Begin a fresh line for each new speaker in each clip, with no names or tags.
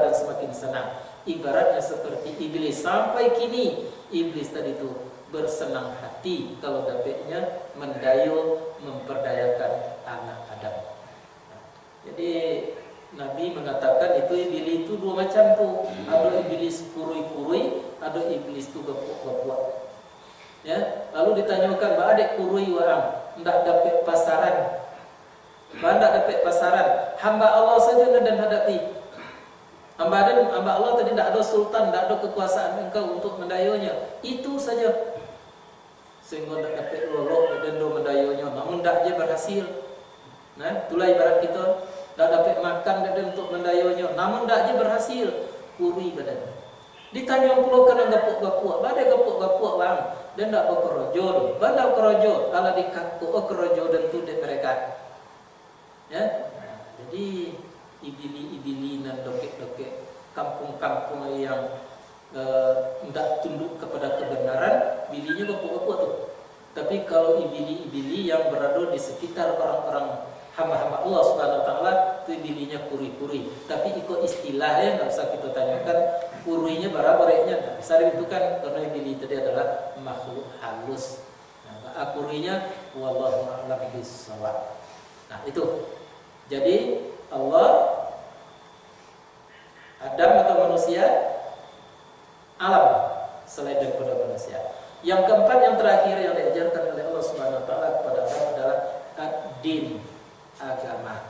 dan semakin senang. Ibaratnya seperti iblis. Sampai kini iblis tadi itu bersenang hati kalau dapatnya mendayu memperdayakan anak Adam. Jadi Nabi mengatakan itu iblis itu dua macam tuh. Ada iblis kurui-kurui, ada iblis itu gapuk-gapuk. Ya, lalu ditanyakan, "Ba adek kurui waang, ndak dapat pasaran." Ba ndak dapat pasaran. Hamba Allah saja dan hadapi. Hamba Allah tadi tidak ada sultan, tidak ada kekuasaan engkau untuk mendayunya. Itu saja. Sehingga tidak dapat lolok dan do mendayunya. Namun tidak je berhasil. Nah, itulah ibarat kita tidak dapat makan dan untuk mendayunya. Namun tidak je berhasil. Kuri badan. Ditanya pula kena gapuk-gapuk. Badai gapuk-gapuk bang. Dan tidak berkerojo. Badai kerojo. Kalau dikaku kerojo dan tudet mereka. Ya. Nah, jadi ibili-ibili dan dokek-dokek kampung-kampung yang tidak tunduk kepada kebenaran, bilinya gapuk-gapuk tuh. Tapi kalau ibili-ibili yang berada di sekitar orang-orang hamba-hamba Allah Subhanahu wa taala, itu bilinya kuri-kuri. Tapi ikut istilahnya enggak usah kita tanyakan kurinya berapa-berapanya, enggak bisa ditentukan karena ibili tadi adalah makhluk halus. Nah, kurinya wallahu a'lam bissawab. Nah, itu. Jadi Allah, Adam atau manusia, alam selain daripada manusia. Yang keempat, yang terakhir yang diajarkan oleh Allah Subhanahu wa taala kepada Adam adalah ad-din, agama.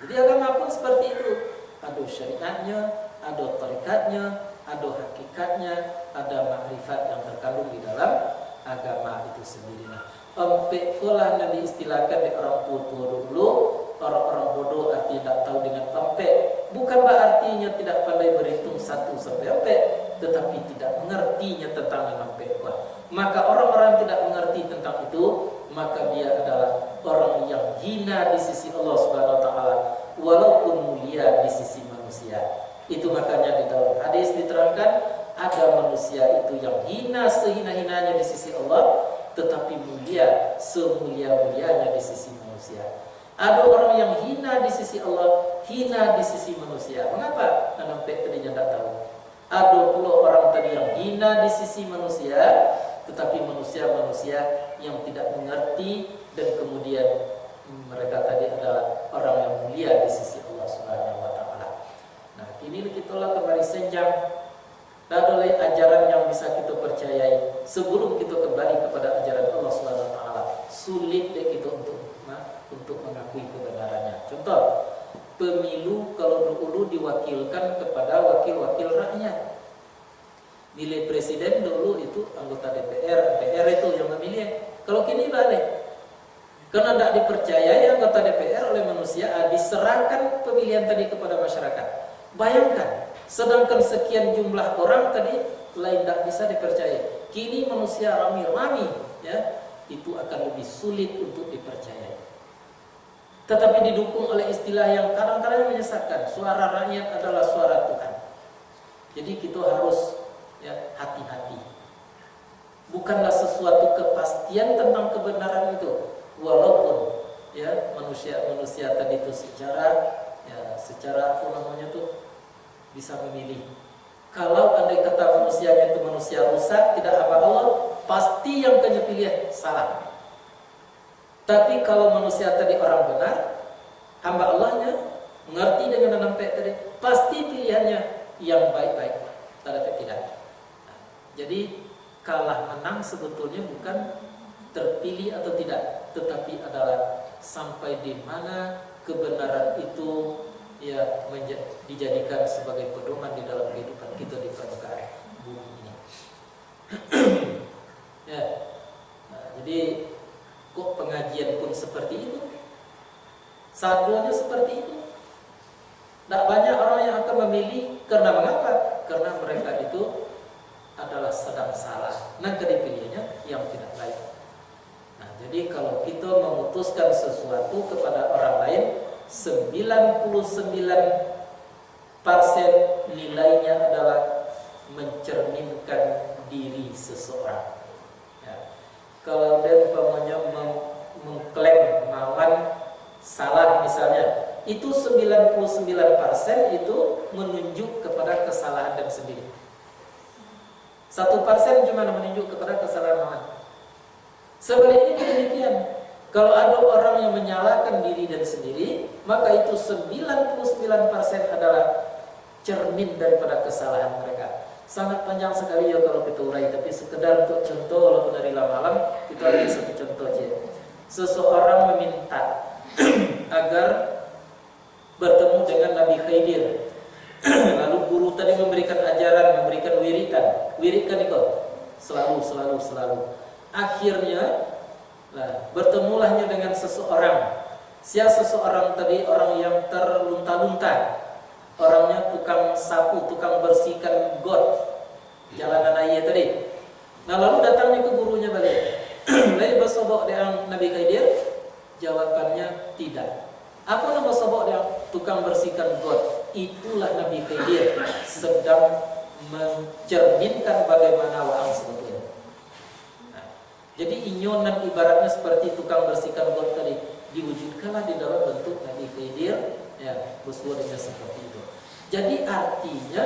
Jadi agama pun seperti itu. Ada syariatnya, ada tarikatnya, ada hakikatnya, ada makrifat yang terkandung di dalam agama itu sendiri. Nah, empek pula yang diistilahkan di orang tua dulu. Orang-orang bodoh artinya tidak tahu dengan empek. Bukan berartinya tidak pandai berhitung 1 sampai empek, tetapi tidak mengertinya tentang empek. Maka orang-orang yang tidak mengerti tentang itu, maka dia adalah orang yang hina di sisi Allah Subhanahu wa taala, walaupun mulia di sisi manusia. Itu makanya di dalam hadis diterangkan, ada manusia itu yang hina sehina-hinanya di sisi Allah, tetapi mulia semulia-mulianya di sisi manusia. Ada orang yang hina di sisi Allah, hina di sisi manusia. Mengapa? Karena tadinya tidak tahu. Ada pula orang tadi yang hina di sisi manusia, tetapi manusia-manusia yang tidak mengerti, dan kemudian mereka tadi adalah orang yang mulia di sisi Allah Subhanahu wa taala. Nah, kini kita lah kembali senjang. Dan ada ajaran yang bisa kita percayai sebelum kita kembali kepada ajaran Allah Subhanahu wa taala. Sulit deh kita untuk mengakui kebenarannya. Contoh, pemilu kalau dulu diwakilkan kepada wakil-wakil rakyat. Nilai presiden dulu itu anggota DPR, MPR itu yang memilih. Kalau kini balik. Karena tidak dipercayai anggota DPR oleh manusia, diserahkan pemilihan tadi kepada masyarakat. Bayangkan, sedangkan sekian jumlah orang tadi lain tidak bisa dipercayai. Kini manusia rami-rami, ya, itu akan lebih sulit untuk dipercayai. Tetapi didukung oleh istilah yang kadang-kadang menyesatkan. Suara rakyat adalah suara Tuhan. Jadi kita harus hati-hati. Bukanlah sesuatu kepastian tentang kebenaran itu. Walaupun manusia tadi itu secara apa namanya tuh bisa memilih. Kalau andai kata manusianya itu manusia rusak, tidak apa Allah, pasti yang kanya pilih salah. Tapi kalau manusia tadi orang benar, hamba Allahnya mengerti dengan nampak tadi, pasti pilihannya yang baik-baik, tidak. Nah, jadi kalah menang sebetulnya bukan terpilih atau tidak, tetapi adalah sampai di mana kebenaran itu dijadikan sebagai pedoman di dalam kehidupan kita di permukaan bumi ini. Jadi kok pengajian pun seperti itu, saduannya seperti itu. Tidak banyak orang yang akan memilih. Karena mengapa? Karena mereka itu adalah sedang salah. Nah, dipilihnya yang tidak baik. Nah, jadi kalau kita memutuskan sesuatu kepada orang lain, 99% nilainya adalah mencerminkan diri seseorang. Kalau dia umpamanya mengklaim mawan salah misalnya, itu 99% itu menunjuk kepada kesalahan dan sendiri. 1% cuma menunjuk kepada kesalahan lawan. Sebaliknya demikian. Kalau ada orang yang menyalahkan diri dan sendiri, maka itu 99% adalah cermin daripada kesalahan mereka. Sangat panjang sekali ya kalau kita urai, tapi sekedar untuk contoh, walaupun dari lama-lama kita ambil satu contoh aja. Seseorang meminta agar bertemu dengan Nabi Khidir. Lalu guru tadi memberikan ajaran, memberikan wiritan. Wiritkan itu selalu. Akhirnya bertemulahnya dengan seseorang. Siapa seseorang tadi? Orang yang terlunta-lunta. Orangnya tukang sapu, tukang bersihkan got jalanan ayah tadi. Nah lalu datangnya ke gurunya balik. Lalu bersobok dengan Nabi Khidir? Jawabannya tidak. Apa nama sobok dia? Tukang bersihkan got. Itulah Nabi Khidir sedang mencerminkan bagaimana wa'ang sebetulnya. Nah, jadi inyonan ibaratnya seperti tukang bersihkan got tadi, diwujudkanlah di dalam bentuk Nabi Khidir, ya, bersuara dengan seperti itu. Jadi artinya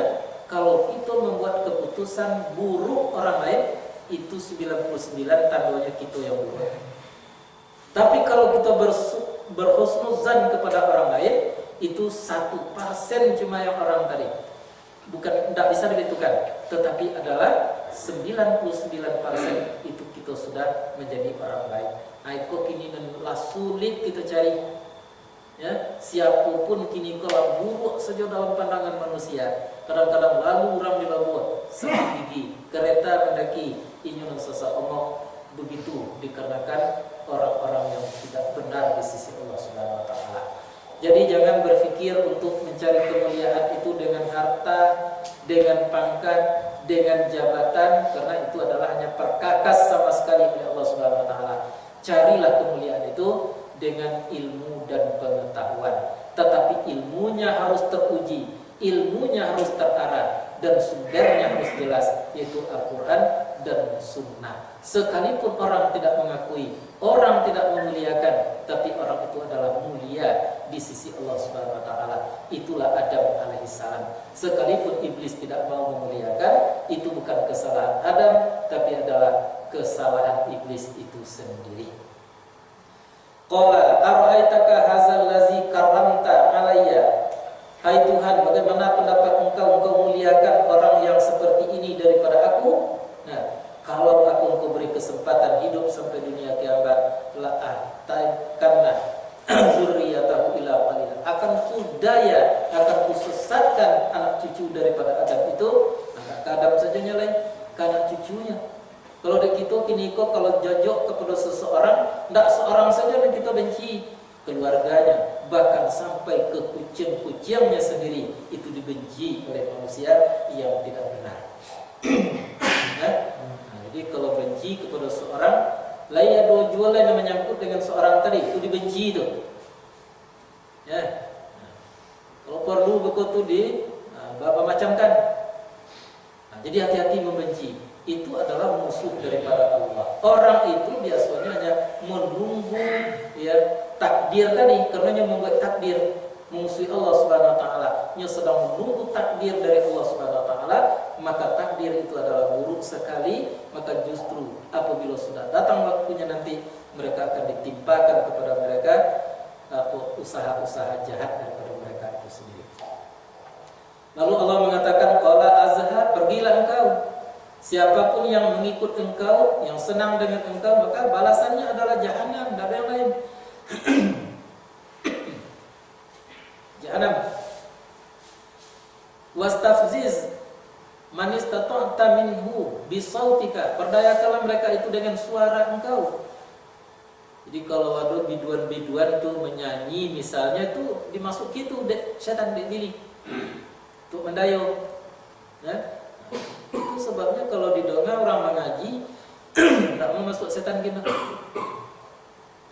kalau kita membuat keputusan buruk orang lain, itu 99 tandanya kita yang buruk. Tapi kalau kita berhusnuzan kepada orang lain, itu 1% cuma yang orang tadi. Bukan, tidak bisa ditentukan, tetapi adalah 99% itu kita sudah menjadi orang baik. Aiko kini lah sulit kita cari. Ya, siapapun kini kalau buruk saja dalam pandangan manusia. Kadang-kadang lalu orang di labuan, sakit gigi, kereta mendaki, inyunan seseorang begitu dikarenakan orang-orang yang tidak benar di sisi Allah Subhanahu wa taala. Jadi jangan berpikir untuk mencari kemuliaan itu dengan harta, dengan pangkat, dengan jabatan, karena itu adalah hanya perkakas sama sekali oleh Allah Subhanahu wa taala. Carilah kemuliaan itu dengan ilmu dan pengetahuan. Tetapi ilmunya harus teruji, ilmunya harus terarah, dan sumbernya harus jelas, yaitu Al-Quran dan Sunnah. Sekalipun orang tidak mengakui, orang tidak memuliakan, tapi orang itu adalah mulia di sisi Allah Subhanahu wa taala. Itulah Adam alaihissalam. Sekalipun iblis tidak mau memuliakan, itu bukan kesalahan Adam, tapi adalah kesalahan iblis itu sendiri. Qala ara'aitaka hadzal ladzi karramta alayya. Hai Tuhan, bagaimana pendapat engkau muliakan orang yang seperti ini daripada aku? Nah, kalau engkau beri kesempatan hidup sampai dunia kiamat, la ataikanna zurriyatahu ila qalila. Akan kudaya, akan kusesatkan anak cucu daripada Adam itu. Anak Adam saja nyalain ke anak cucunya. Kalau kita kini kok kalau jajok kepada seseorang, tidak seorang saja yang kita benci, keluarganya, bahkan sampai ke kucing-kucingnya sendiri itu dibenci oleh manusia yang tidak benar. Nah, jadi kalau benci kepada seorang, lain ada jual lain yang menyangkut dengan seorang tadi itu dibenci itu. Ya, kalau perlu begitu bapak macamkan. Nah, jadi hati-hati membenci. Itu adalah musuh daripada Allah. Orang itu biasanya hanya menunggu ya takdir tadi, karenanya membuat takdir musuh Allah Subhanahu wa taala. Dia sedang menunggu takdir dari Allah Subhanahu wa taala, maka takdir itu adalah buruk sekali, maka justru apabila sudah datang waktunya nanti mereka akan ditimpakan kepada mereka usaha-usaha jahat daripada mereka itu sendiri. Lalu Allah mengatakan qala azhab, pergilah engkau. Siapapun yang mengikut engkau, yang senang dengan engkau, maka balasannya adalah jahanam, tidak ada yang lain. Jahanam. Wastafziz man istata'ta minhu bisautika, perdayakanlah mereka itu dengan suara engkau. Jadi kalau ada biduan-biduan tuh menyanyi misalnya tuh dimasuki tuh setan diri untuk mendayo. Ya? Itu sebabnya kalau di dongeng orang mengaji tidak mau masuk setan gitu,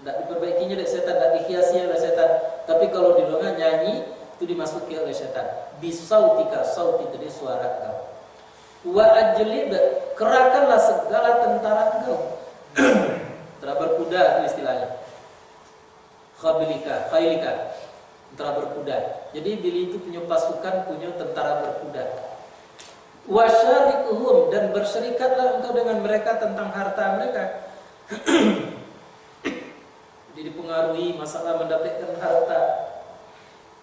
tidak diperbaikinya oleh setan, tidak dihiasi oleh setan. Tapi kalau di dongeng nyanyi itu dimasuki oleh setan. Bisautika, sauti tadi suara engkau. Wa ajlib, kerahkanlah segala tentara engkau. Tentara berkuda itu istilahnya. Khailika, tentara berkuda. Jadi Billy itu punya pasukan, punya tentara berkuda. Wasyarikuhum, dan berserikatlah engkau dengan mereka tentang harta mereka. Jadi dipengaruhi masalah mendapatkan harta,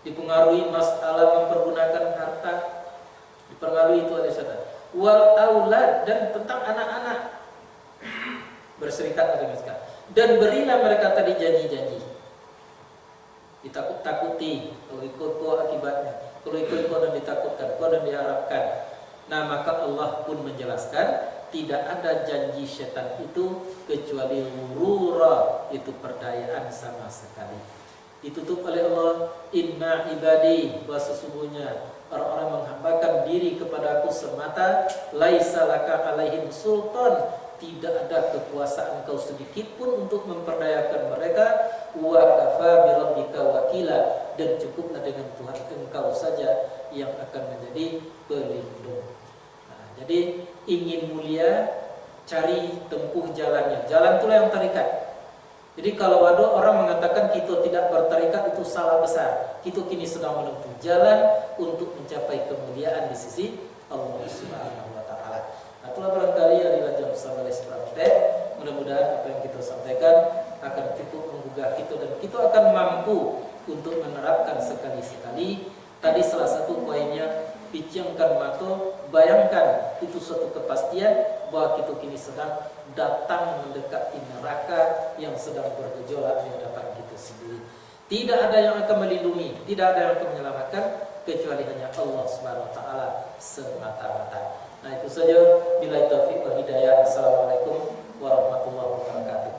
dipengaruhi masalah mempergunakan harta, dipengaruhi itu oleh syaitan. Wal aulad, dan tentang anak-anak, berserikat dengan mereka. Dan berilah mereka tadi janji-janji, ditakut-takuti, kalau ikut kau akibatnya, kalau ikut kau dan ditakutkan, kau dan diharapkan. Nah maka Allah pun menjelaskan tidak ada janji syaitan itu kecuali ghurura, itu perdayaan sama sekali. Ditutup oleh Allah, inna ibadi, bahwa sesungguhnya orang-orang menghambakan diri kepada aku semata, laisa laka alaihim sultan, tidak ada kekuasaan engkau sedikit pun untuk memperdayakan mereka, wa kafa bi rabbika wakila, dan cukuplah dengan Tuhan engkau saja yang akan menjadi pelindung. Nah, jadi ingin mulia, cari tempuh jalannya. Jalan itulah yang terikat. Jadi kalau ada orang mengatakan kita tidak bertarikat, itu salah besar. Kita kini sedang menempuh jalan untuk mencapai kemuliaan di sisi Allah Subhanahu wa taala. Nah, itulah barangkali adalah jam sampai seperti. Mudah-mudahan apa yang kita sampaikan akan cukup menggugah kita dan kita akan mampu untuk menerapkan sekali-sekali. Tadi salah satu poinnya, picangkan mata, bayangkan itu suatu kepastian bahwa kita kini sedang datang mendekati neraka yang sedang bergejolak di hadapan kita sendiri. Tidak ada yang akan melindungi, tidak ada yang akan menyelamatkan kecuali hanya Allah Subhanahu wa taala semata-mata. Nah, itu saja, billahi taufiq wal hidayah. Assalamualaikum warahmatullahi wabarakatuh.